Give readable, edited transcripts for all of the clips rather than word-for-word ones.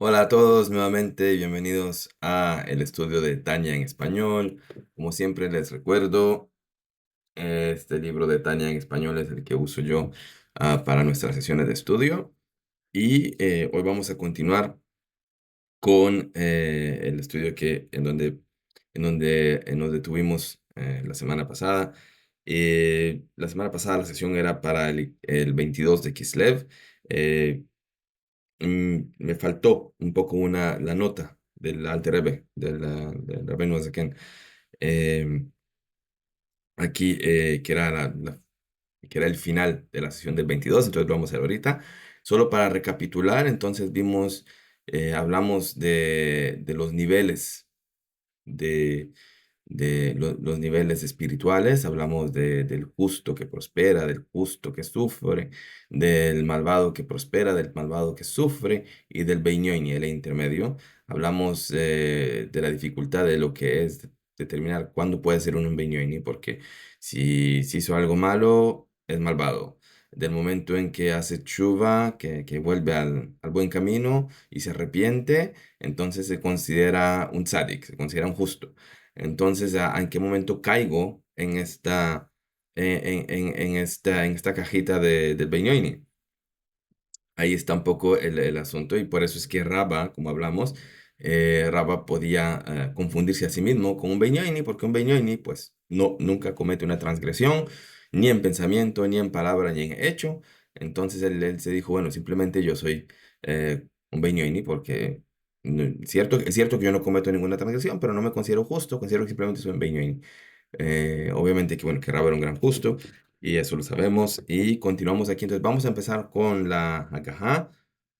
Hola a todos nuevamente, bienvenidos a el estudio de Tania en español. Como siempre les recuerdo, este libro de Tania en español es el que uso yo para nuestras sesiones de estudio y hoy vamos a continuar con el estudio en donde tuvimos la semana pasada. La semana pasada la sesión era para el 22 de Kislev. Eh, Me faltó un poco la nota del Alter Rebbe, del Rabbeinu Hazaken, aquí, que era el final de la sesión del 22, entonces lo vamos a hacer ahorita. Solo para recapitular, entonces hablamos de los niveles de, los niveles espirituales, hablamos del justo que prospera, del justo que sufre, del malvado que prospera, del malvado que sufre y del Beinoini, el intermedio. Hablamos de la dificultad de lo que es determinar cuándo puede ser uno un Beinoini, porque si hizo algo malo, es malvado. Del momento en que hace chuva, que vuelve al buen camino y se arrepiente, entonces se considera un tzadik, se considera un justo. Entonces, ¿en qué momento caigo en esta cajita del Beinoini? Ahí está un poco el asunto y por eso es que Rabba, como hablamos, Rabba podía confundirse a sí mismo con un Beinoini, porque un Beinoini, pues, nunca comete una transgresión, ni en pensamiento, ni en palabra, ni en hecho. Entonces él se dijo, bueno, simplemente yo soy un Beinoini porque es cierto que yo no cometo ninguna transgresión, pero no me considero justo, considero que simplemente soy un Beinoini. Obviamente que, bueno, que Rabba era un gran justo. Y eso lo sabemos. Y continuamos aquí. Entonces vamos a empezar con la Haggadah,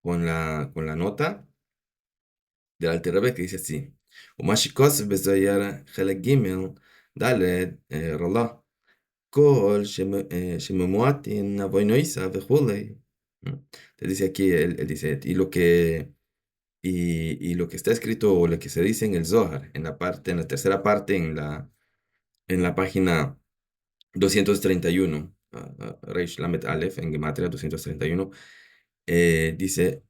con la nota del Alter Rebbe que dice así. ומה שכוסף בזוהיר חלק ג' ד' רלה כל שממועטין אבוינויסה וכולי. Entonces dice aquí, él dice, y lo que está escrito o lo que se dice en el Zohar, en la tercera parte, en la página 231, Reish Lamet Aleph, en Gematria 231, dice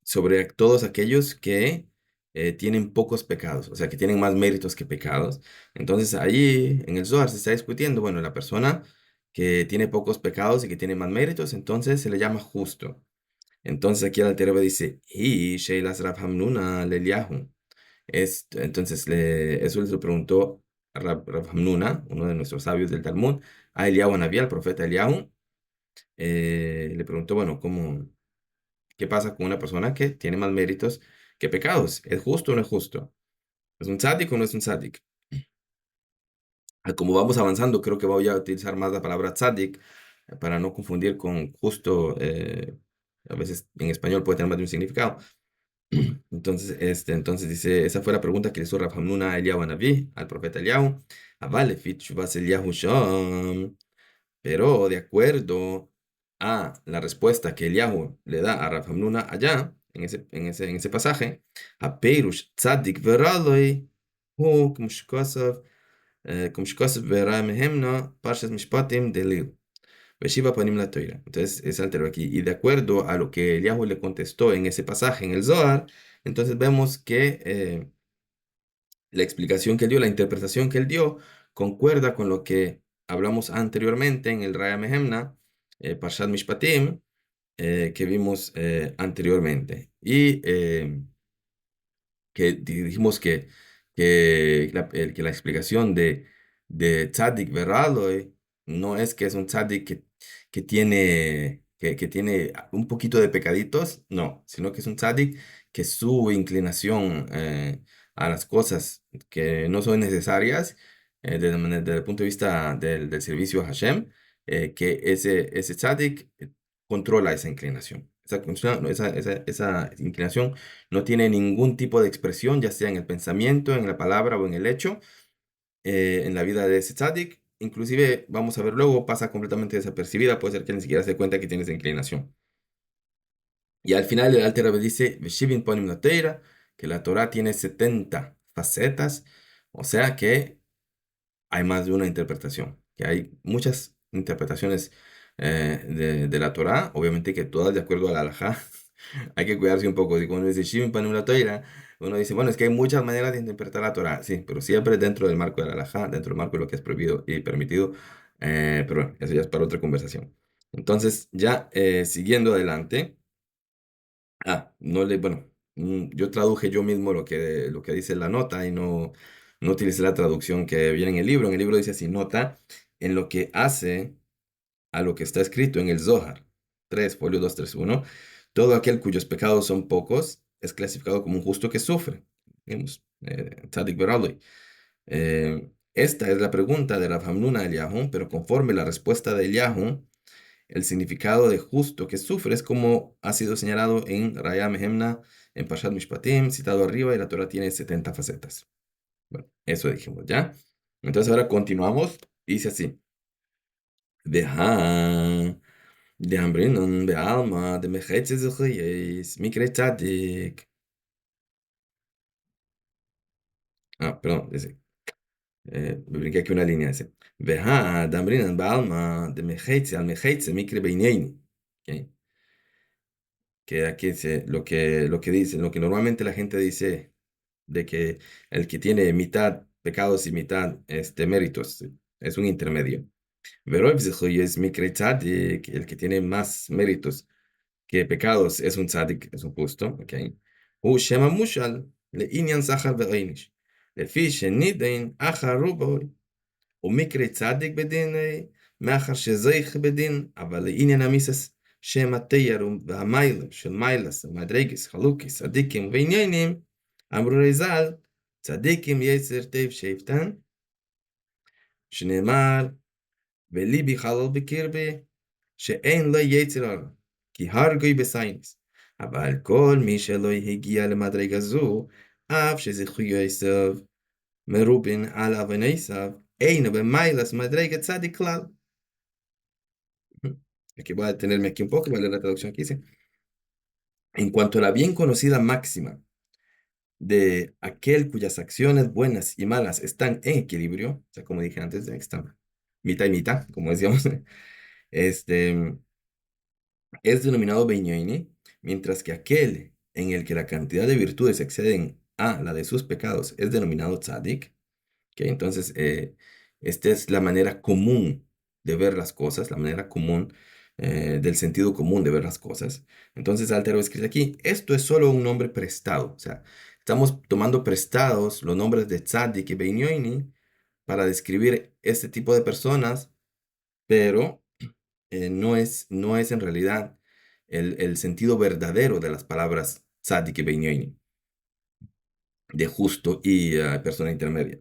sobre todos aquellos que tienen pocos pecados, o sea, que tienen más méritos que pecados. Entonces, ahí en el Zohar se está discutiendo, bueno, la persona que tiene pocos pecados y que tiene más méritos, entonces se le llama justo. Entonces, aquí el Alter Rebbe dice, y Sheilas Rav Hamnuna Leliahu. Entonces, eso le preguntó a Rav Hamnuna, uno de nuestros sabios del Talmud, a Eliyahu Anabí, al profeta Eliyahu. Le preguntó, bueno, ¿qué pasa con una persona que tiene más méritos que pecados? ¿Es justo o no es justo? ¿Es un tzadik o no es un tzadik? Como vamos avanzando, creo que voy a utilizar más la palabra tzadik para no confundir con justo. A veces en español puede tener más de un significado. Entonces dice, esa fue la pregunta que le hizo Rav Hamnuna a Eliyahu Anabí, al profeta Eliyahu. Avale fit shuvas Eliyahu sham. Pero de acuerdo a la respuesta que Eliyahu le da a Rav Hamnuna allá, en ese pasaje, a Peirush Tzadik Veraloi, hu Kumshkosav Vera Mehemna, Parshas Mishpatim Delil, Veshiva Panim la Toira. Entonces es altero aquí. Y de acuerdo a lo que Eliyahu le contestó en ese pasaje, en el Zohar, entonces vemos que la explicación que él dio, la interpretación que él dio, concuerda con lo que hablamos anteriormente en el Raya Mehemna, Parshat Mishpatim, que vimos anteriormente. Y que dijimos que la explicación de Tzadik Veraloi no es que es un Tzadik que tiene un poquito de pecaditos, no, sino que es un Tzadik que su inclinación a las cosas que no son necesarias, desde el punto de vista del servicio a Hashem, que ese Tzadik controla esa inclinación. Esa inclinación no tiene ningún tipo de expresión, ya sea en el pensamiento, en la palabra o en el hecho, en la vida de ese tzadik. Inclusive, vamos a ver luego, pasa completamente desapercibida, puede ser que ni siquiera se dé cuenta que tiene esa inclinación. Y al final el Alter Rebbe dice, "Veshivin ponim la Teira", que la Torah tiene 70 facetas, o sea que hay más de una interpretación, que hay muchas interpretaciones de la Torah, obviamente que todas de acuerdo a la halajá, Hay que cuidarse un poco. Y cuando dice Shimon Panula Toira, uno dice, bueno, es que hay muchas maneras de interpretar la Torah. Sí, pero siempre dentro del marco de la halajá, dentro del marco de lo que es prohibido y permitido. Pero bueno, eso ya es para otra conversación. Entonces, ya siguiendo adelante. No le, bueno, yo traduje yo mismo lo que dice la nota y no utilicé la traducción que viene en el libro. En el libro dice así, nota en lo que hace a lo que está escrito en el Zohar 3 folio 231. Todo aquel cuyos pecados son pocos es clasificado como un justo que sufre. Digamos, Tzadik Beraloi. Esta es la pregunta de Rav Hamnuna Eliyahu, pero conforme la respuesta de Eliyahu, el significado de justo que sufre es como ha sido señalado en Raya Mehemna, en Pashat Mishpatim, citado arriba, y la Torah tiene 70 facetas. Bueno, eso dijimos, ¿ya? Entonces ahora continuamos. Dice así. Deja, de hambrinon, de alma, de mechetze zechuyes, mikre tzadik. Perdón, dice. Me brinqué aquí una línea, dice. Veja, de hambrinon, de alma, de mechetze, al mechetze, mikre beineini. ¿Ok? Que aquí dice lo que dice, lo que normalmente la gente dice de que el que tiene mitad pecados y mitad méritos es un intermedio. Verov es mikre tzadik, el que tiene más méritos que pecados es un tzadik, es un justo, ¿ok? הוא שם המושל לעניין סחר ועונש, לפי שנידין אחר רובוי, ומקרה צדיק בדין, מאחר שזייך בדין, אבל לעניין המיסס שם התייר והמיילה של מיילס, מדרגס, חלוקס, צדיקים ועניינים, אמרו רז"ל, צדיקים יצר טוב שפטן, שנאמר, וליבי חלל בקרבי, שאין לו יצר הרע, כי הרגוי בסיינס. אבל כל מי שלא הגיע למדרגה זו, אף שזכויותיו מרובין על אבונותיו, אינו במילס מדרגת צדיק כלל. Aquí voy a detenerme aquí un poco, voy a leer la traducción que hice. En cuanto a la bien conocida máxima de aquel cuyas acciones buenas y malas están en equilibrio, o sea, como dije antes, están mitad y mitad, como decíamos, este, es denominado Beinoni, mientras que aquel en el que la cantidad de virtudes exceden a la de sus pecados es denominado Tzadik. Que entonces, esta es la manera común de ver las cosas, la manera común del sentido común de ver las cosas. Entonces, Altero escribe aquí, esto es solo un nombre prestado, o sea, estamos tomando prestados los nombres de Tzadik y Beinoni para describir este tipo de personas, pero no es en realidad el sentido verdadero de las palabras Tzadik y Beinoni, de justo y persona intermedia,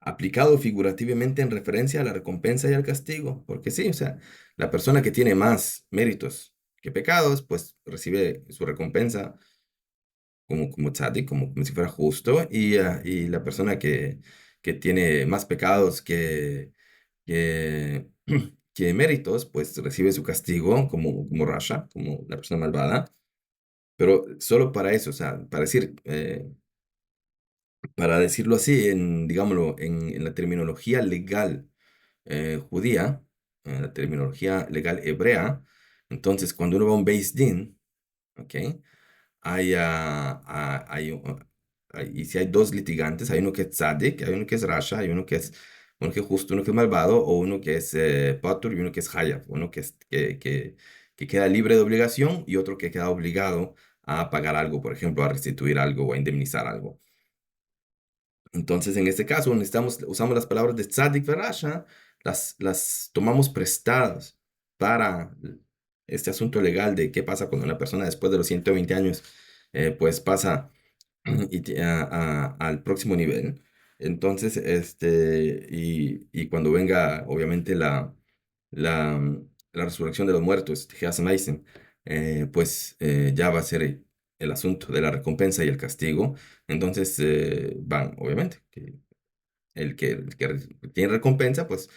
aplicado figurativamente en referencia a la recompensa y al castigo, porque sí, o sea, la persona que tiene más méritos que pecados, pues recibe su recompensa como tzadik, como si fuera justo, y la persona que tiene más pecados que, que méritos, pues recibe su castigo como rasha, como la persona malvada, pero solo para eso, o sea, para decirlo así, digámoslo, en la terminología legal judía, en la terminología legal hebrea, entonces cuando uno va a un Beis Din, ¿ok? Hay, y si hay dos litigantes, hay uno que es tzadik, hay uno que es rasha, hay uno que es justo, uno que es malvado, o uno que es patur y uno que es hayab, uno que queda libre de obligación y otro que queda obligado a pagar algo, por ejemplo, a restituir algo o a indemnizar algo. Entonces, en este caso, usamos las palabras de tzadik y rasha, las tomamos prestadas para este asunto legal de qué pasa cuando una persona después de los 120 años, pues pasa al próximo nivel. Entonces, y cuando venga, obviamente, la, la resurrección de los muertos, Tejias Maisen, pues ya va a ser el asunto de la recompensa y el castigo. Entonces, van, obviamente, que el que tiene recompensa, pues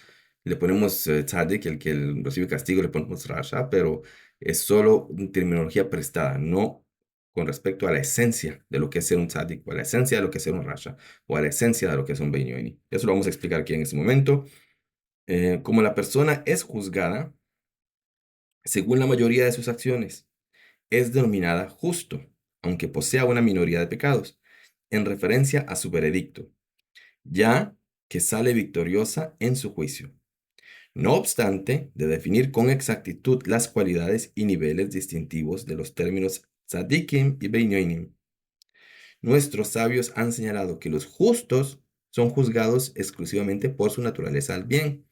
le ponemos tzadik, el que recibe castigo le ponemos rasha, pero es solo terminología prestada, no con respecto a la esencia de lo que es ser un tzadik, o a la esencia de lo que es ser un rasha, o a la esencia de lo que es un beinoni. Eso lo vamos a explicar aquí en este momento. Como la persona es juzgada según la mayoría de sus acciones es denominada justo, aunque posea una minoría de pecados, en referencia a su veredicto, ya que sale victoriosa en su juicio. No obstante, de definir con exactitud las cualidades y niveles distintivos de los términos tzadikim y beinonim, nuestros sabios han señalado que los justos son juzgados exclusivamente por su naturaleza al bien.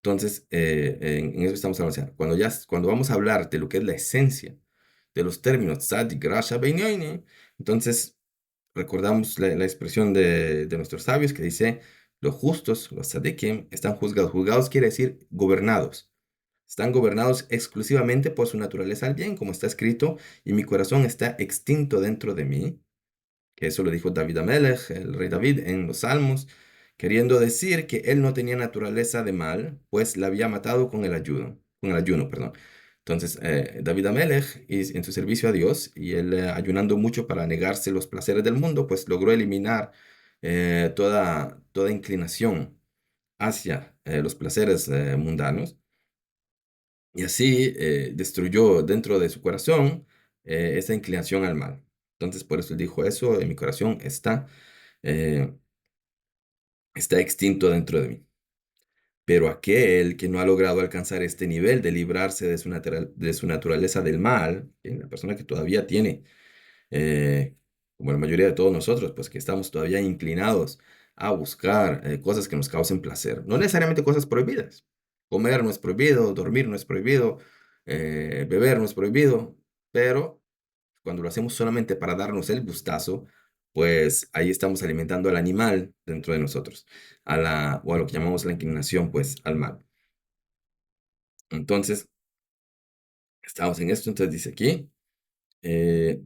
Entonces, en eso estamos hablando. O sea, cuando vamos a hablar de lo que es la esencia de los términos tzadik, rasha, beinonim, entonces recordamos la expresión de nuestros sabios que dice, los justos, los tzadikim, están juzgados. Juzgados quiere decir gobernados. Están gobernados exclusivamente por su naturaleza al bien, como está escrito, y mi corazón está extinto dentro de mí, que eso lo dijo David Amelech, el rey David, en los Salmos, queriendo decir que él no tenía naturaleza de mal, pues la había matado con el ayuno, perdón. Entonces, David Amelech, en su servicio a Dios, y él ayunando mucho para negarse los placeres del mundo, pues logró eliminar toda inclinación hacia los placeres mundanos y así destruyó dentro de su corazón esa inclinación al mal. Entonces, por eso él dijo eso, en mi corazón eh, está extinto dentro de mí. Pero aquel que no ha logrado alcanzar este nivel de librarse de su naturaleza del mal, en la persona que todavía tiene eh, como la mayoría de todos nosotros, pues que estamos todavía inclinados a buscar cosas que nos causen placer. No necesariamente cosas prohibidas. Comer no es prohibido, dormir no es prohibido, beber no es prohibido, pero cuando lo hacemos solamente para darnos el gustazo, pues ahí estamos alimentando al animal dentro de nosotros, o a lo que llamamos la inclinación, pues al mal. Entonces, estamos en esto, entonces dice aquí, eh,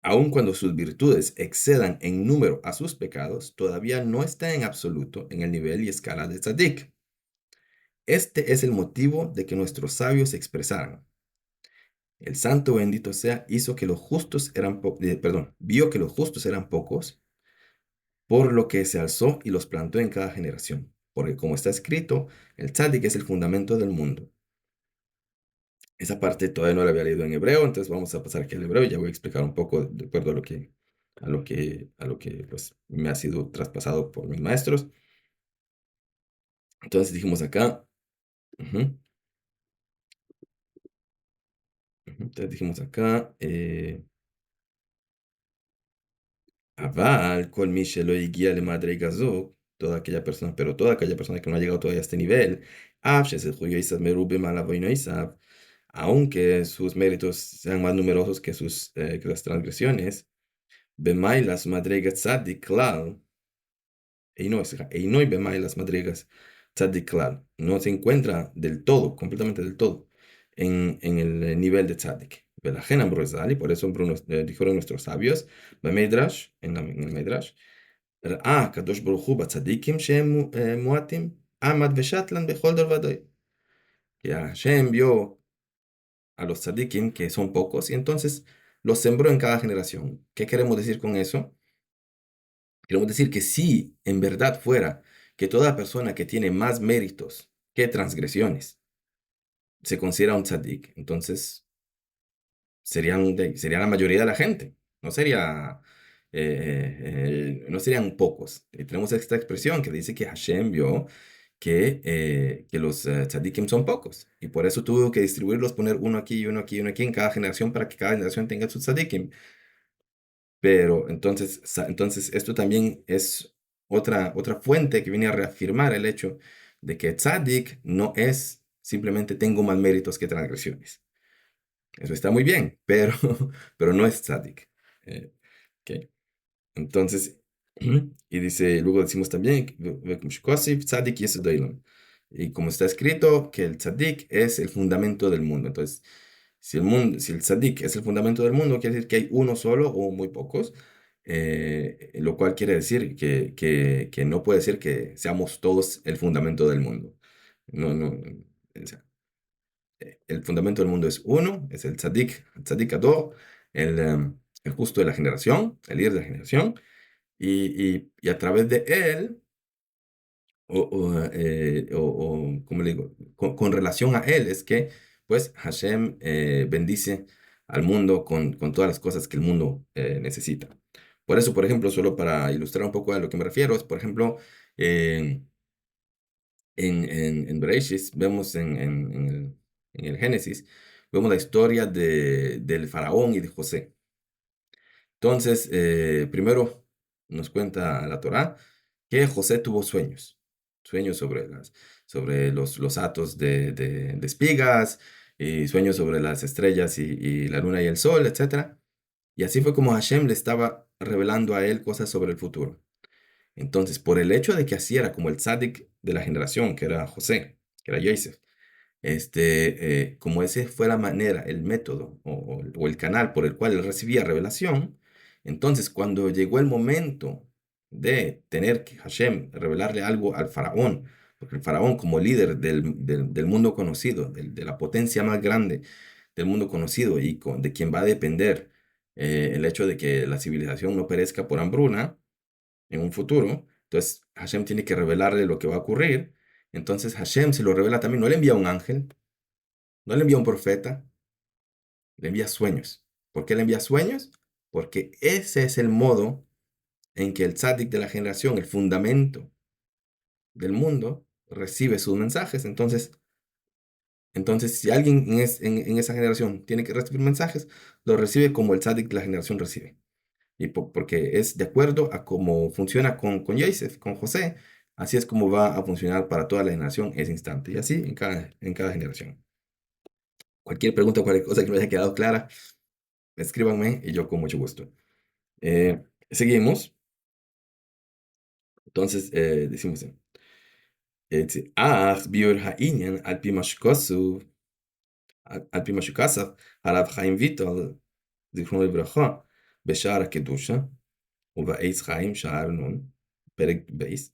aun cuando sus virtudes excedan en número a sus pecados, todavía no está en absoluto en el nivel y escala de Tzadik. Este es el motivo de que nuestros sabios expresaran. El santo bendito sea hizo que los justos vio que los justos eran pocos, por lo que se alzó y los plantó en cada generación. Porque como está escrito, el Tzadik es el fundamento del mundo. Esa parte todavía no la había leído en hebreo, entonces vamos a pasar aquí al hebreo y ya voy a explicar un poco de acuerdo a lo que pues, me ha sido traspasado por mis maestros. Entonces dijimos acá, ujú, entonces dijimos acá, Aval, kol mi shelo higia le madreiga zot, toda aquella persona que no ha llegado todavía a este nivel, af shezeuhu yosav merube malavo inosav, aunque sus méritos sean más numerosos que las transgresiones, Bemai las madrigas tzadik klal, Einoi Bemai las madrigas tzadik klal, no se encuentra del todo, completamente del todo, en el nivel de tzadik. Velajen Ambrosal, y por eso dijeron nuestros sabios, Bemedrash, en el Medrash, Kadosh Baruch Hu batzadikim shem muatim, Amad veshatlan bechol dor vadoy. Que Hashem vio a los tzadikim, que son pocos, y entonces los sembró en cada generación. ¿Qué queremos decir con eso? Queremos decir que si en verdad fuera que toda persona que tiene más méritos que transgresiones se considera un tzadik, entonces sería la mayoría de la gente, no serían pocos. Y tenemos esta expresión que dice que Hashem vio que los tzadikim son pocos, y por eso tuvo que distribuirlos, poner uno aquí y uno aquí y uno aquí en cada generación para que cada generación tenga sus tzadikim. Pero entonces esto también es otra fuente que viene a reafirmar el hecho de que tzaddik no es simplemente tengo más méritos que transgresiones. Eso está muy bien, pero, pero no es tzaddik. Ok. Entonces, y dice, luego decimos también, tzaddik yesod ha'olam. Y como está escrito, que el tzaddik es el fundamento del mundo. Entonces, si el tzaddik es el fundamento del mundo, quiere decir que hay uno solo o muy pocos, lo cual quiere decir que no puede ser que seamos todos el fundamento del mundo. No, no, o sea, el fundamento del mundo es uno, es el tzaddik ador, el justo de la generación, el líder de la generación, y a través de él, ¿cómo le digo? Con relación a él, es que pues Hashem bendice al mundo con todas las cosas que el mundo necesita. Por eso, por ejemplo, solo para ilustrar un poco a lo que me refiero, es, por ejemplo, eh, en Bereshit, vemos en el Génesis, vemos la historia del faraón y de José. Entonces, primero nos cuenta la Torá que José tuvo sueños, sueños sobre los atos de espigas, y sueños sobre las estrellas y la luna y el sol, etcétera. Y así fue como Hashem le estaba revelando a él cosas sobre el futuro. Entonces, por el hecho de que así era como el tzadik de la generación, que era José, que era Yosef, como ese fue la manera, el método o el canal por el cual él recibía revelación, entonces cuando llegó el momento de tener que Hashem revelarle algo al faraón, porque el faraón como líder del mundo conocido, de la potencia más grande del mundo conocido y de quien va a depender el hecho de que la civilización no perezca por hambruna en un futuro, entonces Hashem tiene que revelarle lo que va a ocurrir. Entonces Hashem se lo revela también, no le envía un ángel, no le envía un profeta, le envía sueños. ¿Por qué le envía sueños? Porque ese es el modo en que el tzadik de la generación, el fundamento del mundo, recibe sus mensajes. Entonces si alguien en esa generación tiene que recibir mensajes, lo recibe como el tzadik de la generación recibe. Y porque es de acuerdo a cómo funciona con Yosef, con José, así es como va a funcionar para toda la generación ese instante. Y así en cada generación. Cualquier pregunta, cualquier cosa que no haya quedado clara, escríbanme y yo con mucho gusto. Seguimos. Entonces, decimos, dice, biur ha'inyan al pi mashukasaf, harav Chaim Vital, זיכרונו לברכה, בשער הקדושה, ובעץ חיים שער נון, פרק בייס,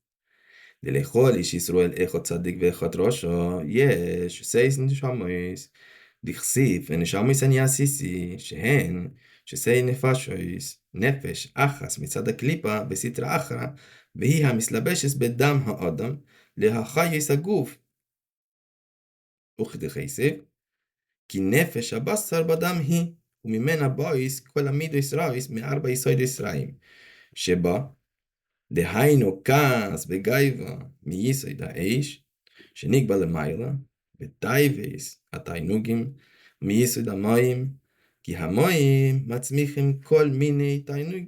לכל איש ישראל אחד צדיק ואחד רשע, יש סייס נשמוס, דכסיף ונשמוס אני עשיסי, שהן שסי נפשוס, נפש אחס מצד הקליפה בסתרה אחרא, והיא המסלבשת בדם האדם, להחייס הגוף, וכדכסיף, כי נפש הבשר בדם היא, וממנה בויס כל המידו ישרייס מארבע יסוד ישריים, שבה דהיינו כעס וגייבה מיסוד האש, שנקבע למעלה, וטייבס התענוגים מיסוד המים, כי המים מצמיחים כל מיני תענוג,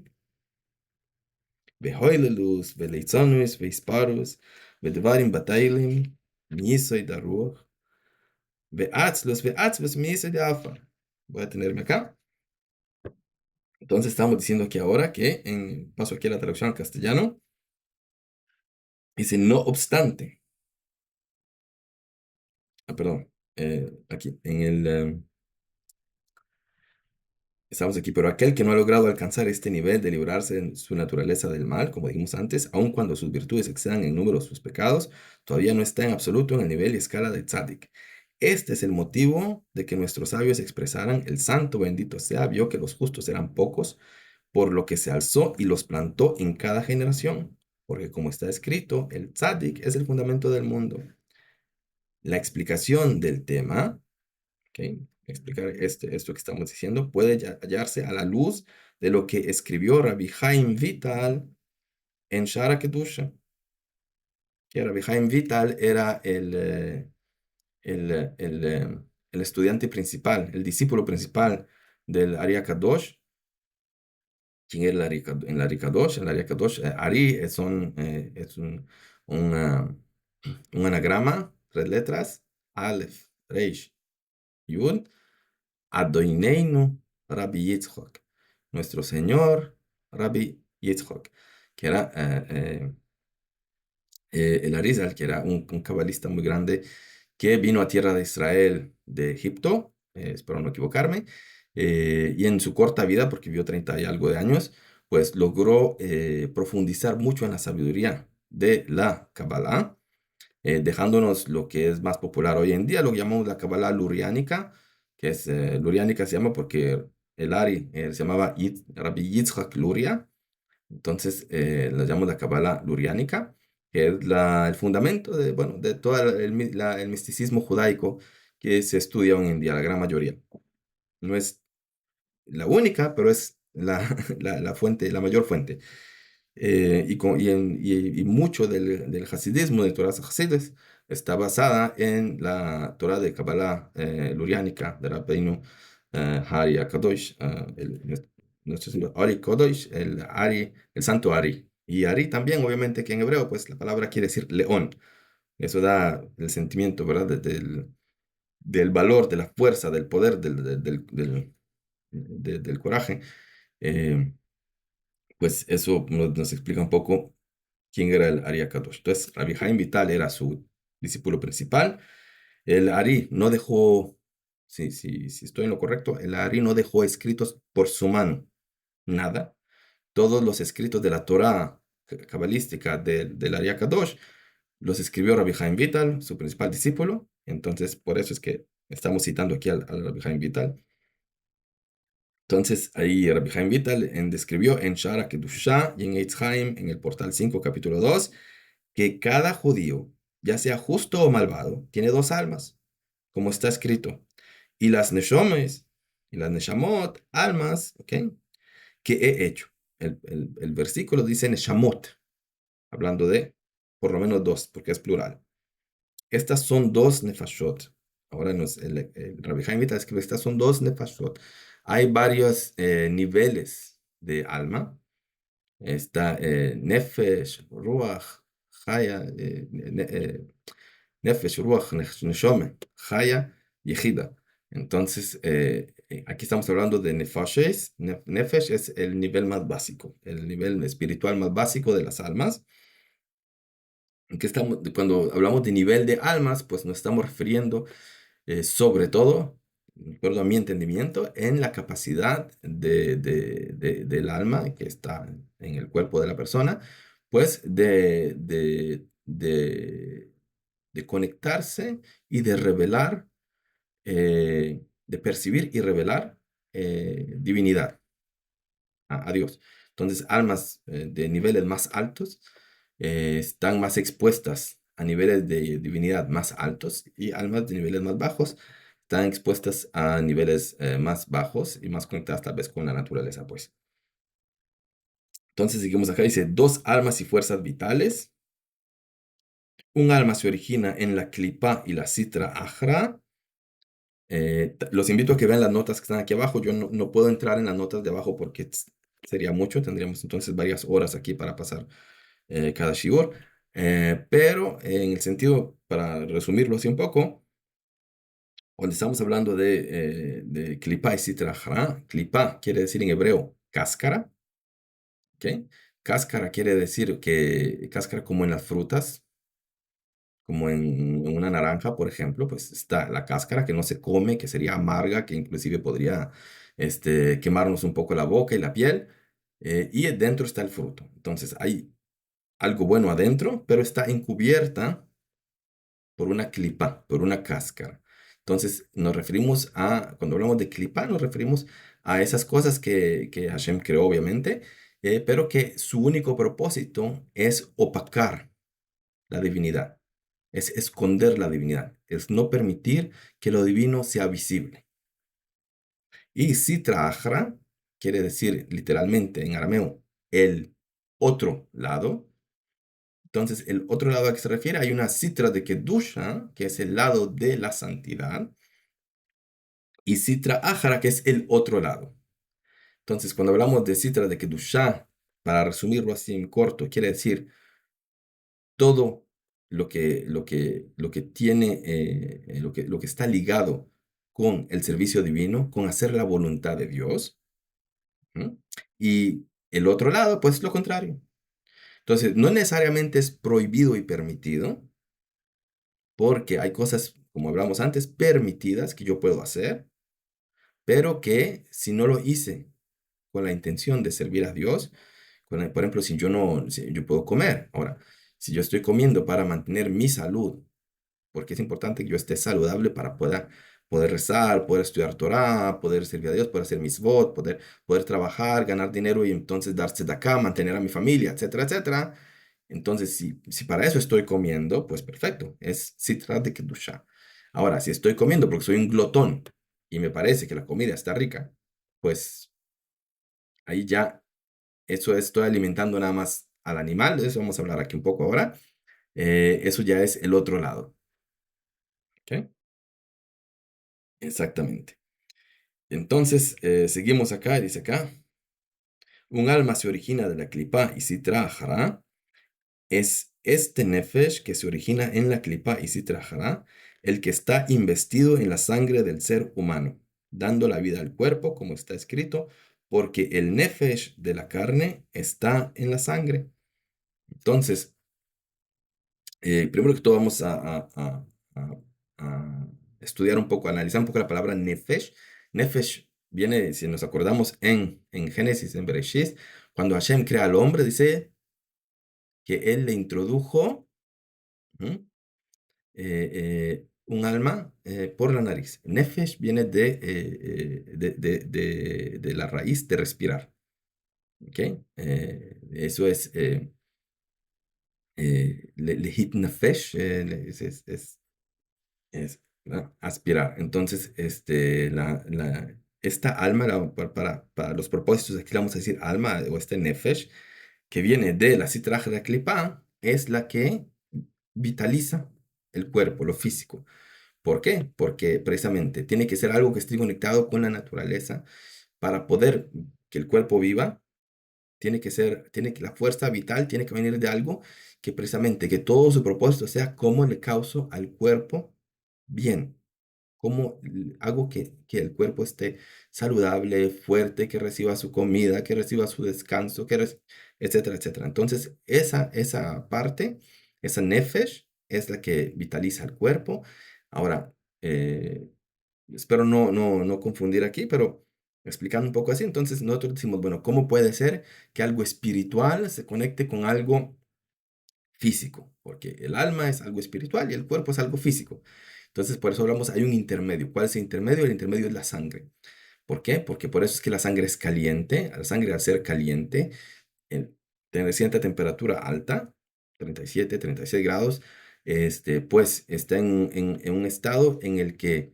והויללוס וליצונוס והספרוס, ודברים בתהילים מיסוד הרוח, ואצלוס ואצבוס מיסוד העפר. Voy a tenerme acá. Entonces estamos diciendo que ahora que, paso aquí a la traducción al castellano, dice no obstante. Perdón, aquí, estamos aquí, pero aquel que no ha logrado alcanzar este nivel de librarse en su naturaleza del mal, como dijimos antes, aun cuando sus virtudes excedan en número sus pecados, todavía no está en absoluto en el nivel y escala del tzadik. Este es el motivo de que nuestros sabios expresaran, el santo bendito sea, vio que los justos eran pocos, por lo que se alzó y los plantó en cada generación, porque como está escrito, el tzadik es el fundamento del mundo. La explicación del tema, ¿ok? Explicar esto que estamos diciendo, puede hallarse a la luz de lo que escribió Rabbi Chaim Vital en Shara Kedusha, que Rabbi Chaim Vital era el estudiante principal, el discípulo principal del Ari Kadosh. ¿Quién era el Ari Kadosh? El Ari Kadosh, Ari una- un anagrama, 3 letras, Aleph, Reish, Yud, Adoineinu, Rabbi Yitzchok, nuestro Señor, Rabbi Yitzchok, que era el Arizal, que era un cabalista muy grande que vino a tierra de Israel de Egipto, espero no equivocarme, y en su corta vida, porque vivió 30 y algo de años, pues logró profundizar mucho en la sabiduría de la Kabbalah, dejándonos lo que es más popular hoy en día, lo que llamamos la Kabbalah luriánica, que es luriánica se llama porque el Ari se llamaba Rabbi Yitzhak Luria, entonces la llamamos la Kabbalah luriánica, que es el fundamento de, bueno, de todo el misticismo judaico que se estudia hoy en día, la gran mayoría. No es la única, pero es la fuente, la mayor fuente. Y mucho del hasidismo, de Torah Hasides, está basada en la Torah de Kabbalah luriánica de Rabbeinu Hari HaKadosh, nuestro señor Ari Kadosh, el santo Ari. Y Ari también, obviamente, que en hebreo, pues la palabra quiere decir león. Eso da el sentimiento, ¿verdad? Del valor, de la fuerza, del poder, del coraje. Eh, pues eso nos explica un poco quién era el Ari Akadosh. Entonces, Rabbi Haim Vital era su discípulo principal. El Ari no dejó, si estoy en lo correcto, el Ari no dejó escritos por su mano nada. Todos los escritos de la Torah cabalística del Ari Akadosh los escribió Rabbi Haim Vital, su principal discípulo. Entonces, por eso es que estamos citando aquí al Rabbi Haim Vital. Entonces, ahí Rabbi Haim Vital describió en Shara Kedushá y en Eitz Haim, en el portal 5, capítulo 2, que cada judío, ya sea justo o malvado, tiene dos almas, como está escrito. Y las neshomes, y las neshamot, almas, ¿ok? Que he hecho. El versículo dice neshamot, hablando de por lo menos dos, porque es plural. Estas son dos nefashot. Ahora el Rabbi Haim Vital escribe, estas son dos nefashot. Hay varios niveles de alma. Está Nefesh, Ruach, Haya, Nefesh, Ruach, Neshome, Haya y Ejida. Entonces, aquí estamos hablando de Nefashes. Nefesh es el nivel más básico, el nivel espiritual más básico de las almas. Cuando hablamos de nivel de almas, pues nos estamos refiriendo sobre todo, de acuerdo a mi entendimiento, en la capacidad del alma que está en el cuerpo de la persona, pues de conectarse y de revelar, de percibir y revelar divinidad a Dios. Entonces, almas de niveles más altos están más expuestas a niveles de divinidad más altos y almas de niveles más bajos están expuestas a niveles más bajos y más conectadas tal vez con la naturaleza, pues. Entonces, seguimos acá, dice, dos almas y fuerzas vitales. Un alma se origina en la clipa y la citra ajra. Los invito a que vean las notas que están aquí abajo. Yo no puedo entrar en las notas de abajo porque sería mucho. Tendríamos entonces varias horas aquí para pasar cada shiur. Pero en el sentido, para resumirlo así un poco, cuando estamos hablando de klipa y sitra hara, klipa quiere decir en hebreo cáscara, ¿ok? Cáscara quiere decir que cáscara como en las frutas, como en una naranja, por ejemplo, pues está la cáscara que no se come, que sería amarga, que inclusive podría quemarnos un poco la boca y la piel, y dentro está el fruto. Entonces hay algo bueno adentro, pero está encubierta por una clipa, por una cáscara. Entonces nos referimos cuando hablamos de clipa, nos referimos a esas cosas que Hashem creó, obviamente, pero que su único propósito es opacar la divinidad, es esconder la divinidad, es no permitir que lo divino sea visible. Y Sitra Achra quiere decir literalmente en arameo el otro lado. Entonces, el otro lado a que se refiere, hay una Sitra de Kedusha, que es el lado de la santidad, y Sitra Achra, que es el otro lado. Entonces, cuando hablamos de Sitra de Kedusha, para resumirlo así en corto, quiere decir todo lo que tiene, lo que está ligado con el servicio divino, con hacer la voluntad de Dios. ¿Mm? Y el otro lado, pues lo contrario. Entonces, no necesariamente es prohibido y permitido, porque hay cosas, como hablamos antes, permitidas que yo puedo hacer, pero que si no lo hice con la intención de servir a Dios, por ejemplo, si yo puedo comer. Ahora, si yo estoy comiendo para mantener mi salud, porque es importante que yo esté saludable para poder rezar, poder estudiar Torah, poder servir a Dios, poder hacer mitzvot, poder trabajar, ganar dinero y entonces darse de acá, mantener a mi familia, etcétera, etcétera. Entonces, si para eso estoy comiendo, pues perfecto, es Sitra de Kedusha. Ahora, si estoy comiendo porque soy un glotón y me parece que la comida está rica, pues ahí ya eso estoy alimentando nada más al animal, de eso vamos a hablar aquí un poco ahora. Eso ya es el otro lado. ¿Ok? Exactamente. Entonces, seguimos acá, dice acá, un alma se origina de la clipa y sitra Ahara. Es este nefesh que se origina en la clipa y sitra Ahara, el que está investido en la sangre del ser humano, dando la vida al cuerpo, como está escrito, porque el nefesh de la carne está en la sangre. Entonces, primero que todo vamos a- a estudiar un poco, analizar un poco la palabra nefesh. Nefesh viene, si nos acordamos, en Génesis, en Bereshit, cuando Hashem crea al hombre, dice que él le introdujo ¿m? Un alma por la nariz. Nefesh viene de la raíz de respirar. ¿Ok? Eso es lehit nefesh, es, ¿verdad? Aspirar. Entonces, esta alma, para los propósitos, aquí le vamos a decir alma o este nefesh, que viene de la Sitra de Klipá, es la que vitaliza el cuerpo, lo físico. ¿Por qué? Porque precisamente tiene que ser algo que esté conectado con la naturaleza para poder que el cuerpo viva. La fuerza vital tiene que venir de algo que precisamente, que todo su propósito sea cómo le causo al cuerpo bien, cómo hago que el cuerpo esté saludable, fuerte, que reciba su comida, que reciba su descanso, etcétera, etcétera. Entonces, esa parte, esa nefesh, es la que vitaliza el cuerpo. Ahora, eh, espero no confundir aquí, pero explicando un poco así, entonces nosotros decimos, bueno, ¿cómo puede ser que algo espiritual se conecte con algo físico? Porque el alma es algo espiritual y el cuerpo es algo físico. Entonces, por eso hablamos, hay un intermedio. ¿Cuál es el intermedio? El intermedio es la sangre. ¿Por qué? Porque por eso es que la sangre es caliente. La sangre, al ser caliente, tener cierta temperatura alta, 37, 36 grados, pues está en un estado en el que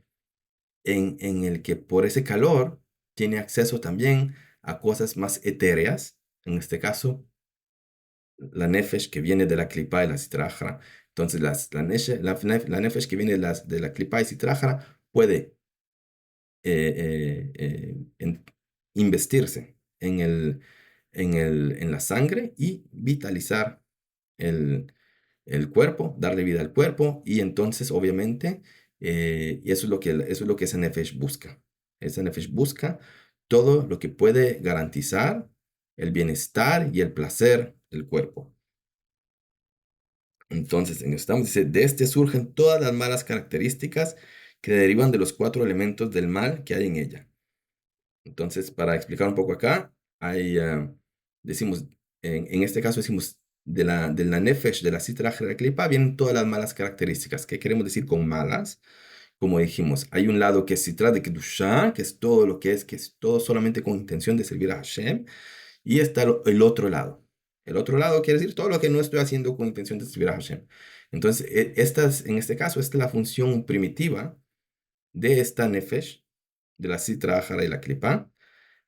por ese calor tiene acceso también a cosas más etéreas, en este caso, la nefesh que viene de la clipa y la citrajara. Entonces, la nefesh que viene de la clipa y citrajara puede investirse en la sangre y vitalizar el cuerpo, darle vida al cuerpo y entonces, obviamente, y eso es lo que esa nefesh busca. Esa nefesh busca todo lo que puede garantizar el bienestar y el placer del cuerpo. Entonces, en estamos, dice, de este surgen todas las malas características que derivan de los cuatro elementos del mal que hay en ella. Entonces, para explicar un poco acá, decimos, en este caso decimos, de la nefesh, de la citra klipa, vienen todas las malas características. ¿Qué queremos decir con malas? Como dijimos, hay un lado que es citra de kedusha, que es todo lo que es todo solamente con intención de servir a Hashem, y está el otro lado. El otro lado quiere decir todo lo que no estoy haciendo con intención de servir a Hashem. Entonces, en este caso, esta es la función primitiva de esta nefesh, de la citra y la klipa,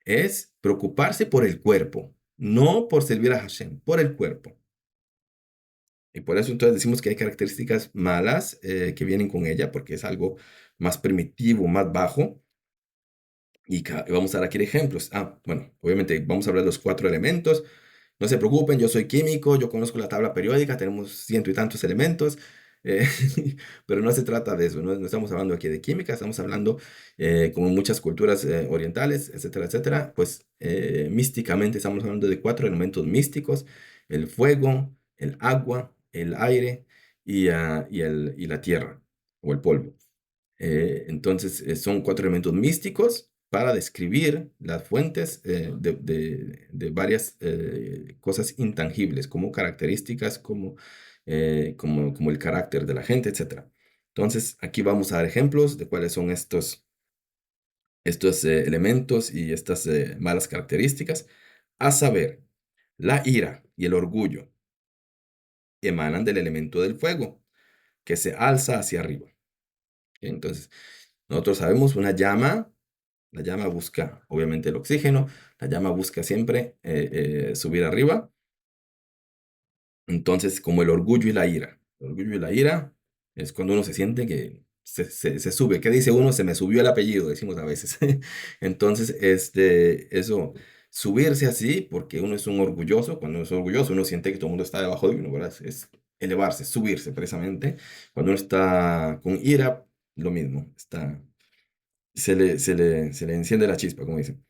es preocuparse por el cuerpo, no por servir a Hashem, por el cuerpo. Y por eso entonces decimos que hay características malas que vienen con ella, porque es algo más primitivo, más bajo. Y vamos a dar aquí ejemplos. Bueno, obviamente vamos a hablar de los cuatro elementos. No se preocupen, yo soy químico, yo conozco la tabla periódica, tenemos ciento y tantos elementos, eh, pero no se trata de eso, no estamos hablando aquí de química, estamos hablando, como en muchas culturas orientales, etcétera, etcétera, pues místicamente estamos hablando de cuatro elementos místicos: el fuego, el agua, el aire y la tierra o el polvo. Entonces, son cuatro elementos místicos para describir las fuentes de varias cosas intangibles, como características, como el carácter de la gente, etcétera. Entonces, aquí vamos a dar ejemplos de cuáles son estos elementos y estas malas características, a saber, la ira y el orgullo emanan del elemento del fuego, que se alza hacia arriba. Entonces, nosotros sabemos una llama, la llama busca obviamente el oxígeno, la llama busca siempre subir arriba. Entonces, como el orgullo y la ira. El orgullo y la ira es cuando uno se siente que se sube. ¿Qué dice uno? Se me subió el apellido, decimos a veces. Entonces, eso, subirse así, porque uno es un orgulloso. Cuando uno es orgulloso, uno siente que todo el mundo está debajo de uno, ¿verdad? Es elevarse, subirse precisamente. Cuando uno está con ira, lo mismo. Se le enciende la chispa, como dicen.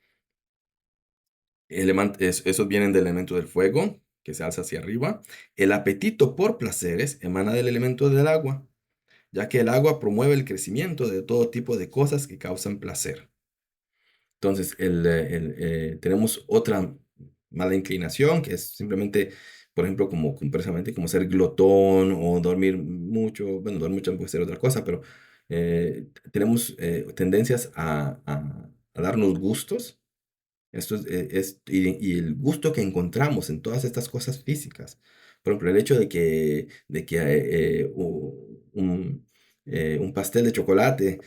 Esos vienen del elemento del fuego, que se alza hacia arriba. El apetito por placeres emana del elemento del agua, ya que el agua promueve el crecimiento de todo tipo de cosas que causan placer. Entonces, tenemos otra mala inclinación, que es simplemente, por ejemplo, precisamente como ser glotón o dormir mucho. Bueno, dormir mucho puede ser otra cosa, pero tenemos tendencias a darnos gustos y el gusto que encontramos en todas estas cosas físicas. Por ejemplo, el hecho de que un pastel de chocolate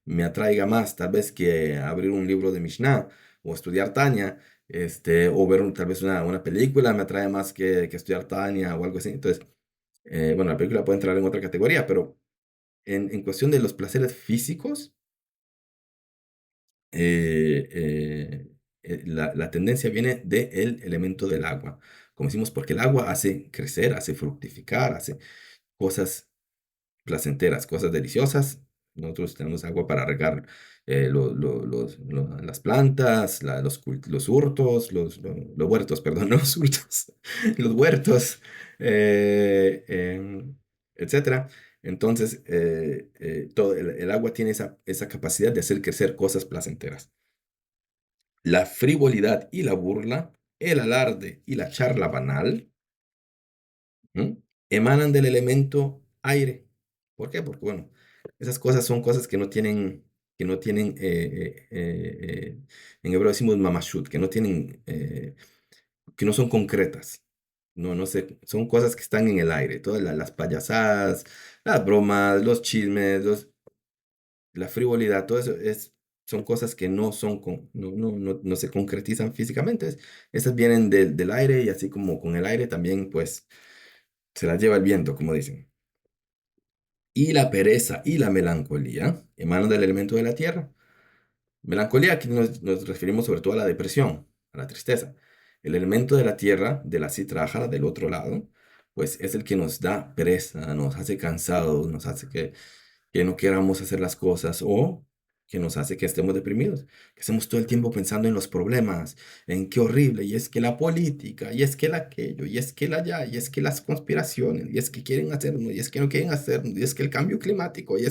me atraiga más, tal vez que abrir un libro de Mishnah o estudiar Tania, o ver tal vez una película me atrae más que estudiar Tania o algo así. Entonces, bueno, la película puede entrar en otra categoría, pero en cuestión de los placeres físicos, eh, eh, la tendencia viene del elemento del agua. Como decimos, porque el agua hace crecer, hace fructificar, hace cosas placenteras, cosas deliciosas. Nosotros tenemos agua para regar las plantas, los hurtos, los huertos, perdón, no los hurtos, los huertos, etcétera. Entonces, todo el agua tiene esa capacidad de hacer crecer cosas placenteras. La frivolidad y la burla, el alarde y la charla banal, ¿m? Emanan del elemento aire. ¿Por qué? Porque, bueno, esas cosas son cosas que no tienen, en hebreo decimos mamashut, que no son concretas. No, no sé, son cosas que están en el aire, todas las payasadas, las bromas, los chismes, la frivolidad, todo eso son cosas que no se concretizan físicamente. Esas vienen del aire y así como con el aire también, pues, se las lleva el viento, como dicen. Y la pereza y la melancolía emanan del elemento de la tierra. Melancolía, aquí nos referimos sobre todo a la depresión, a la tristeza. El elemento de la tierra, de la citra ájara, del otro lado, pues es el que nos da pereza, nos hace cansados, nos hace que no queramos hacer las cosas o que nos hace que estemos deprimidos, que estemos todo el tiempo pensando en los problemas, en qué horrible, y es que la política, y es que el aquello, y es que el allá, y es que las conspiraciones, y es que quieren hacernos, y es que no quieren hacernos, y es que el cambio climático, y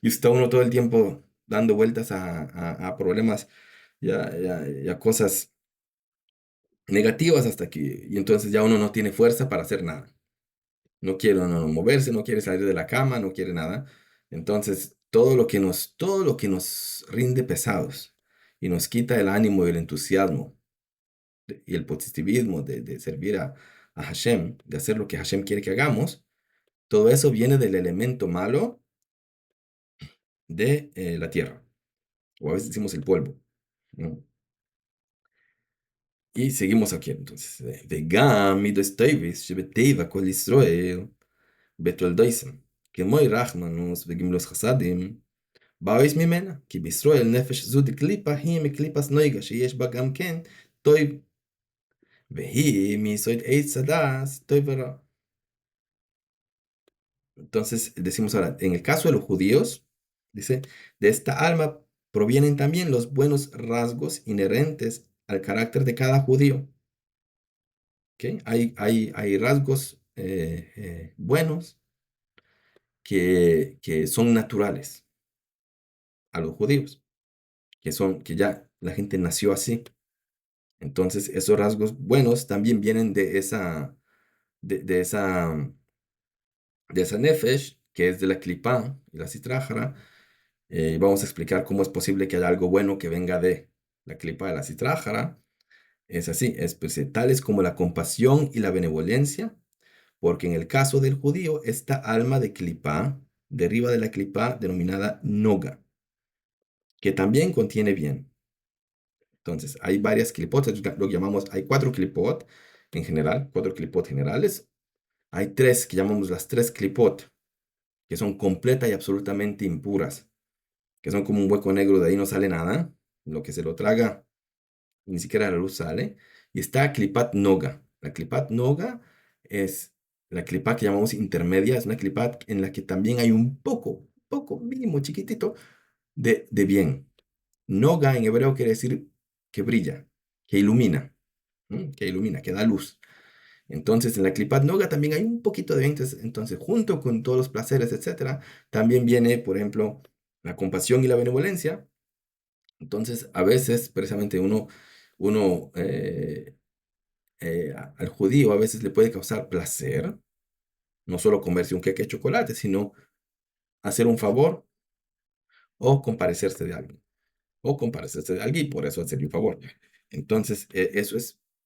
está uno todo el tiempo dando vueltas a problemas y a cosas negativas y entonces ya uno no tiene fuerza para hacer nada. No quiere no moverse, no quiere salir de la cama, no quiere nada. Entonces, todo lo que nos rinde pesados y nos quita el ánimo y el entusiasmo y el positivismo de servir a Hashem, de hacer lo que Hashem quiere que hagamos, todo eso viene del elemento malo de la tierra, o a veces decimos el polvo, ¿no? Y seguimos aquí entonces. וגם מידות טויבס שבטבע כל ישראל בתולדויסם, כמו רחמנוס וגמלוס חסדים, באויס ממנה, כי בישראל נפש זו דקליפה היא מקליפס נויגה שיש בה גם כן טויב, והיא מיסוד עץ הדס טויב ורע. Entonces decimos ahora, en el caso de los judíos, dice, de esta alma provienen también los buenos rasgos inherentes al carácter de cada judío. ¿Ok? Hay rasgos buenos que son naturales a los judíos, que ya la gente nació así. Entonces, esos rasgos buenos también vienen de esa, de esa nefesh, que es de la clipá y la citrájara. Vamos a explicar cómo es posible que haya algo bueno que venga de la clipá y la citrájara. Es así, pues, tales como la compasión y la benevolencia, porque en el caso del judío, esta alma de clipá, deriva de la clipa denominada noga, que también contiene bien. Entonces, hay varias clipot, lo que llamamos, hay cuatro clipot en general, cuatro clipot generales. Hay tres que llamamos las tres clipot, que son completa y absolutamente impuras, que son como un hueco negro, de ahí no sale nada. Lo que se lo traga, ni siquiera la luz sale. Y está clipat noga. La clipat noga es la clipat que llamamos intermedia, es una clipat en la que también hay un poco mínimo, chiquitito, de bien. Noga en hebreo quiere decir que brilla, que ilumina, que ilumina, que da luz. Entonces, en la Klipat Noga también hay un poquito de bien. Entonces, junto con todos los placeres, etcétera, también viene, por ejemplo, la compasión y la benevolencia. Entonces, a veces, precisamente, uno al judío a veces le puede causar placer, no solo comerse un queque de chocolate, sino hacer un favor o comparecerse de alguien. O comparecerse de alguien y por eso hacerle un favor. Entonces, eso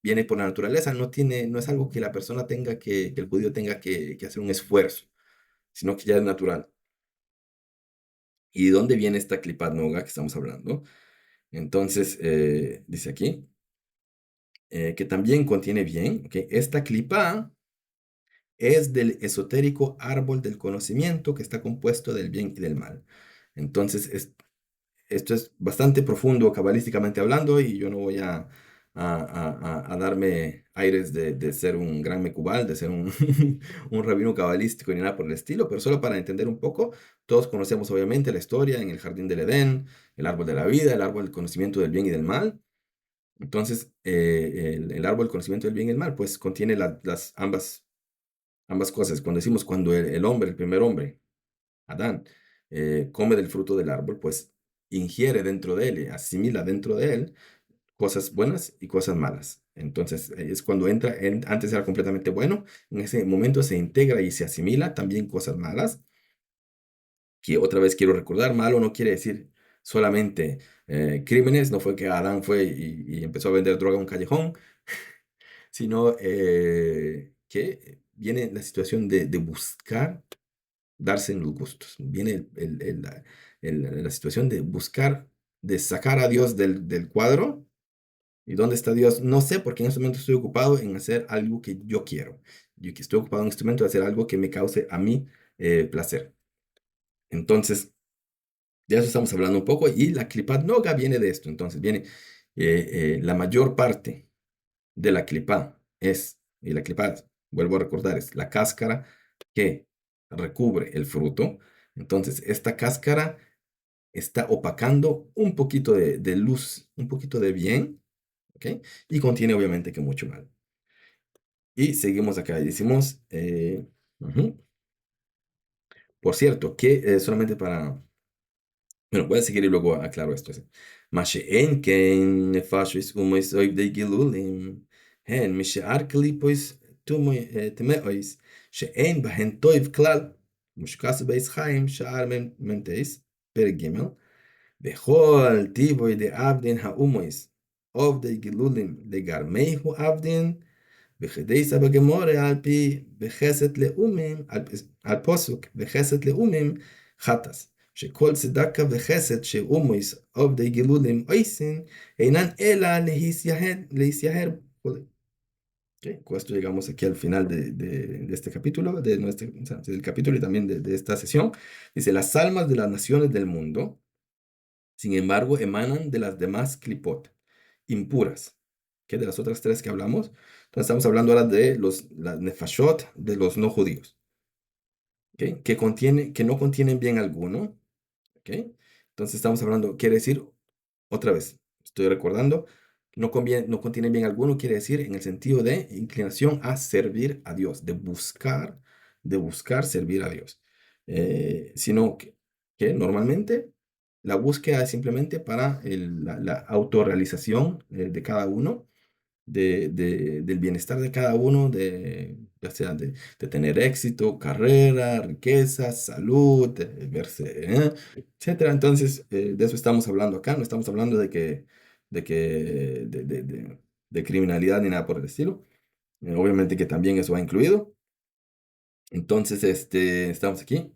viene por la naturaleza, no es algo que la persona tenga que el judío tenga que hacer un esfuerzo, sino que ya es natural. ¿Y de dónde viene esta clipa noga que estamos hablando? Entonces, dice aquí, que también contiene bien, que esta clipa es del esotérico árbol del conocimiento que está compuesto del bien y del mal. Entonces, esto es bastante profundo cabalísticamente hablando y yo no voy a darme aires de ser un gran mecubal, de ser un, un rabino cabalístico ni nada por el estilo, pero solo para entender un poco, todos conocemos obviamente la historia en el jardín del Edén, el árbol de la vida, el árbol del conocimiento del bien y del mal. Entonces, el árbol del conocimiento del bien y el mal, pues contiene ambas cosas. Cuando decimos cuando el hombre, el primer hombre, Adán, come del fruto del árbol, pues ingiere dentro de él, y asimila dentro de él cosas buenas y cosas malas. Entonces es cuando entra, antes era completamente bueno, en ese momento se integra y se asimila también cosas malas, que otra vez quiero recordar, malo no quiere decir solamente crímenes, no fue que Adán fue y empezó a vender droga en un callejón, sino que viene la situación de buscar darse en los gustos. Viene la situación de buscar, de sacar a Dios del cuadro. ¿Y dónde está Dios? No sé, porque en este momento estoy ocupado en hacer algo que yo quiero. Yo que estoy ocupado en este momento de hacer algo que me cause a mí placer. Entonces, de eso estamos hablando un poco. Y la clipa noga viene de esto. Entonces, viene la mayor parte de la clipa y la clipa, vuelvo a recordar, es la cáscara que recubre el fruto. Entonces, esta cáscara está opacando un poquito de luz, un poquito de bien, ¿ok? Y contiene obviamente que mucho mal. Y seguimos acá y decimos, ujú. Por cierto, que solamente para, bueno, voy a seguir y luego aclaro esto. מה שאין כן נפשוס ומויס אויב די גילולים, הן משאר קליפוס טמאויס, שאין בהן טויב כלל, משוקס בייס חיים, שער מ"טייס, פרק ג' בכל טיבוי דעבדין האומויס, עובדי גילולים לגרמיהו עבדין, בכדי סבא גמורה על פי בחסד לאומים, על פוסוק בחסד לאומים חטס, שכל צדקה וחסד שאומויס עובדי גילולים אויסין, אינן אלא להיסייהר וכו'. Ok, con esto llegamos aquí al final de este capítulo, o sea, del capítulo y también de esta sesión. Dice, las almas de las naciones del mundo sin embargo, emanan de las demás clipot, impuras, que de las otras tres que hablamos. Entonces estamos hablando ahora de las nefashot de los no judíos, ¿ok? Que no contienen bien alguno, ¿ok? Entonces estamos hablando, quiere decir, otra vez, estoy recordando, no contienen bien alguno, quiere decir en el sentido de inclinación a servir a Dios, de buscar servir a Dios. Sino que normalmente la búsqueda es simplemente para la autorrealización de cada uno, del bienestar de cada uno, ya sea de tener éxito, carrera, riqueza, salud, verse, etcétera. Entonces, de eso estamos hablando acá, no estamos hablando de que, de criminalidad ni nada por el estilo. Obviamente que también eso va incluido. Entonces, estamos aquí.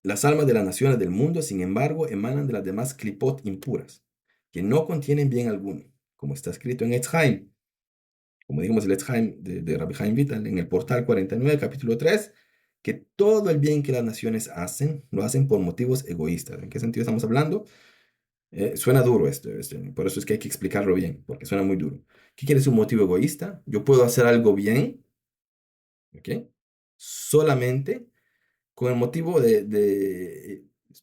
Las almas de las naciones del mundo, sin embargo, emanan de las demás clipot impuras, que no contienen bien alguno, como está escrito en Etz Haim, como dijimos el Etz Haim de Rabbi Haim Vital, en el portal 49, capítulo 3, que todo el bien que las naciones hacen, lo hacen por motivos egoístas. ¿En qué sentido estamos hablando? Suena duro esto, por eso es que hay que explicarlo bien, porque suena muy duro. ¿Qué quiere decir un motivo egoísta? Yo puedo hacer algo bien, ¿ok? Solamente con el motivo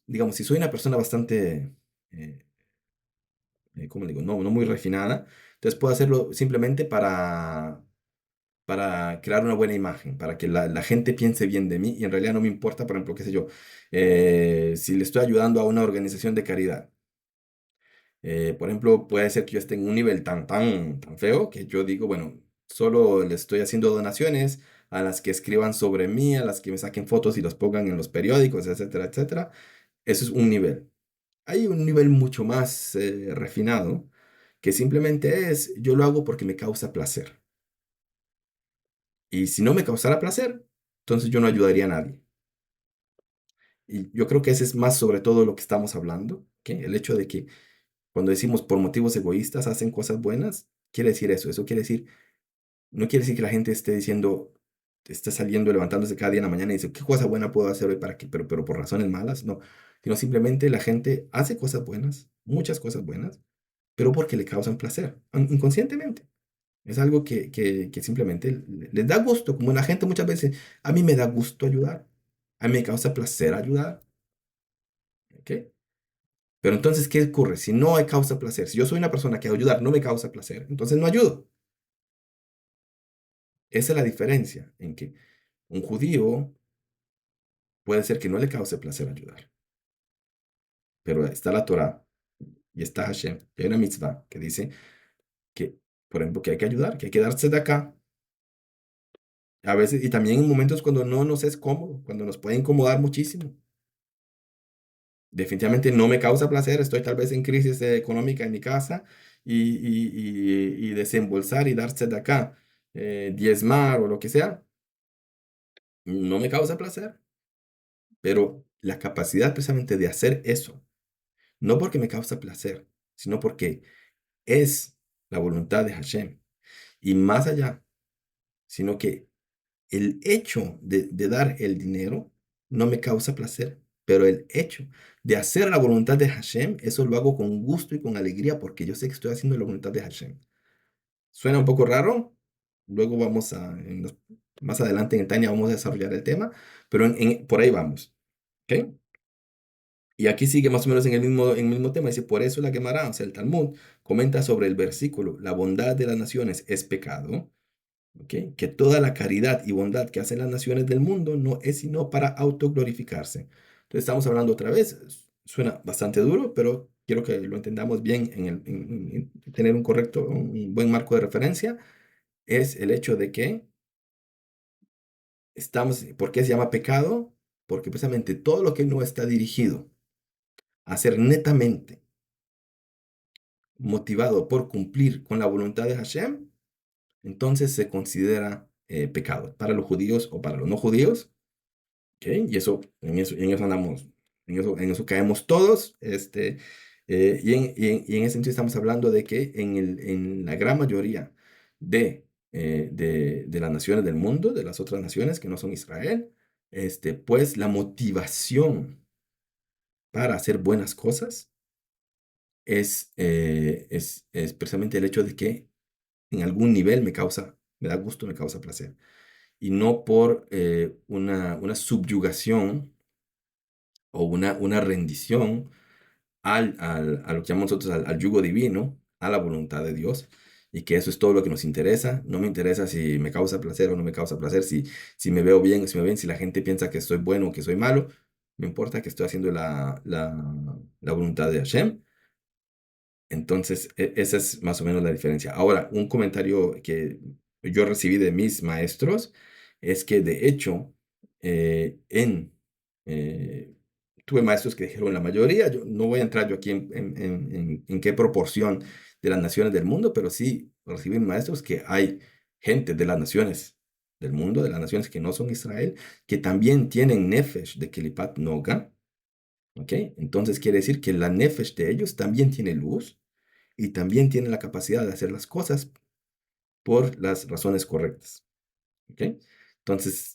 digamos, si soy una persona bastante, eh, ¿cómo le digo? No, no muy refinada, entonces puedo hacerlo simplemente para crear una buena imagen, para que la gente piense bien de mí y en realidad no me importa, por ejemplo, qué sé yo, si le estoy ayudando a una organización de caridad. Por ejemplo, puede ser que yo esté en un nivel tan feo que yo digo, bueno, solo le estoy haciendo donaciones a las que escriban sobre mí, a las que me saquen fotos y los pongan en los periódicos, etcétera, etcétera. Eso es un nivel. Hay un nivel mucho más refinado que simplemente es, yo lo hago porque me causa placer. Y si no me causara placer, entonces yo no ayudaría a nadie. Y yo creo que ese es más sobre todo lo que estamos hablando, que el hecho de que cuando decimos por motivos egoístas hacen cosas buenas, quiere decir eso. Eso quiere decir, no quiere decir que la gente esté diciendo, está saliendo, levantándose cada día en la mañana y dice, ¿qué cosa buena puedo hacer hoy para que, pero por razones malas? No, sino simplemente la gente hace cosas buenas, muchas cosas buenas, pero porque le causan placer, inconscientemente. Es algo que simplemente les da gusto, como la gente muchas veces, a mí me da gusto ayudar, a mí me causa placer ayudar, ¿ok? Pero entonces, ¿qué ocurre? Si no hay causa placer, si yo soy una persona que ayudar no me causa placer, entonces no ayudo. Esa es la diferencia en que un judío puede ser que no le cause placer ayudar, pero está la Torá y está Hashem, y hay una mitzvah que dice que, por ejemplo, que hay que ayudar, que hay que darse de acá. A veces, y también en momentos cuando no nos es cómodo, cuando nos puede incomodar muchísimo. Definitivamente no me causa placer, estoy tal vez en crisis económica en mi casa y desembolsar y darse de acá, diezmar o lo que sea, no me causa placer, pero la capacidad precisamente de hacer eso, no porque me causa placer, sino porque es la voluntad de Hashem. Y más allá, sino que el hecho de dar el dinero no me causa placer, pero el hecho de hacer la voluntad de Hashem, eso lo hago con gusto y con alegría porque yo sé que estoy haciendo la voluntad de Hashem. Suena un poco raro, luego vamos más adelante en el Tania vamos a desarrollar el tema, pero por ahí vamos. ¿Ok? Y aquí sigue más o menos en el mismo tema, dice, por eso la Gemara, o sea, el Talmud, comenta sobre el versículo, la bondad de las naciones es pecado. ¿Ok? Que toda la caridad y bondad que hacen las naciones del mundo no es sino para autoglorificarse. Entonces estamos hablando otra vez, suena bastante duro, pero quiero que lo entendamos bien en tener un correcto, un buen marco de referencia, es el hecho de que ¿por qué se llama pecado? Porque precisamente todo lo que no está dirigido a ser netamente motivado por cumplir con la voluntad de Hashem, entonces se considera pecado para los judíos o para los no judíos. ¿Ok? Y en eso andamos, en eso caemos todos, y en ese sentido estamos hablando de que en la gran mayoría de las naciones del mundo, de las otras naciones que no son Israel, pues la motivación para hacer buenas cosas es precisamente el hecho de que en algún nivel me da gusto, me causa placer, y no por una subyugación o una rendición a lo que llamamos nosotros al yugo divino, a la voluntad de Dios, y que eso es todo lo que nos interesa. No me interesa si me causa placer o no me causa placer, si me veo bien o si me ven, si la gente piensa que soy bueno o que soy malo, me importa que estoy haciendo la voluntad de Hashem. Entonces, esa es más o menos la diferencia. Ahora, un comentario que yo recibí de mis maestros es que, de hecho, eh, tuve maestros que dijeron la mayoría, yo no voy a entrar yo aquí en qué proporción de las naciones del mundo, pero sí recibí maestros que hay gente de las naciones del mundo, de las naciones que no son Israel, que también tienen nefesh de Kelipat Noga, ¿ok? Entonces quiere decir que la nefesh de ellos también tiene luz y también tiene la capacidad de hacer las cosas por las razones correctas, ¿ok? Entonces,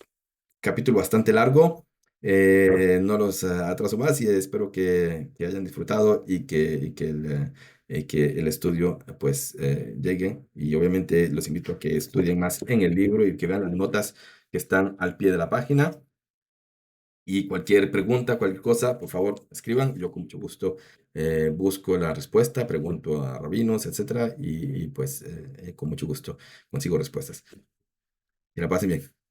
capítulo bastante largo. No los atraso más y espero que hayan disfrutado y que el estudio pues llegue. Y obviamente los invito a que estudien más en el libro y que vean las notas que están al pie de la página. Y cualquier pregunta, cualquier cosa, por favor, escriban. Yo con mucho gusto busco la respuesta, pregunto a rabinos, etcétera, y pues con mucho gusto consigo respuestas. Que la pasen bien.